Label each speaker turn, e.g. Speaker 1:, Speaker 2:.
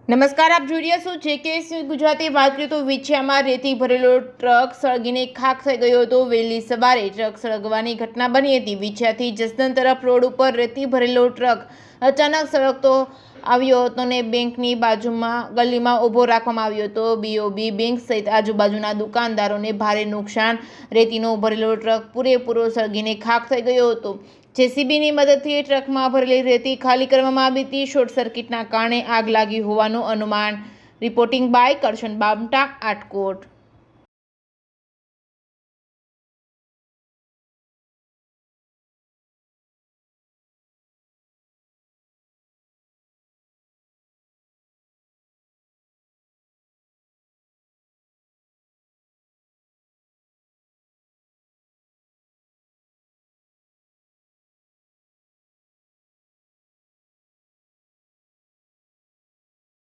Speaker 1: નમસ્કાર, આપ જોઈ રહ્યા છો JK ગુજરાતી. વાત કરીએ તો વિછિયામાં રેતી ભરેલો ટ્રક સળગીને ખાખ થઈ ગયો હતો. વહેલી સવારે ટ્રક સળગવાની ઘટના બની હતી. વિછિયાથી જસદણ તરફ રોડ ઉપર રેતી ભરેલો ટ્રક અચાનક સળગતો આવ્યો હતો અને બેંકની બાજુમાં ગલીમાં ઊભો રાખવામાં આવ્યો હતો. BOB બેંક સહિત આજુબાજુના દુકાનદારોને ભારે નુકસાન. રેતીનો ભરેલો ટ્રક પૂરેપૂરો સળગીને ખાખ થઈ ગયો હતો. JCBની મદદથી ટ્રકમાં ભરેલી રેતી ખાલી કરવામાં આવી હતી. શોર્ટ સર્કિટના કારણે આગ લાગી હોવાનું અનુમાન. Reporting by Karshan Bamta, Atkot.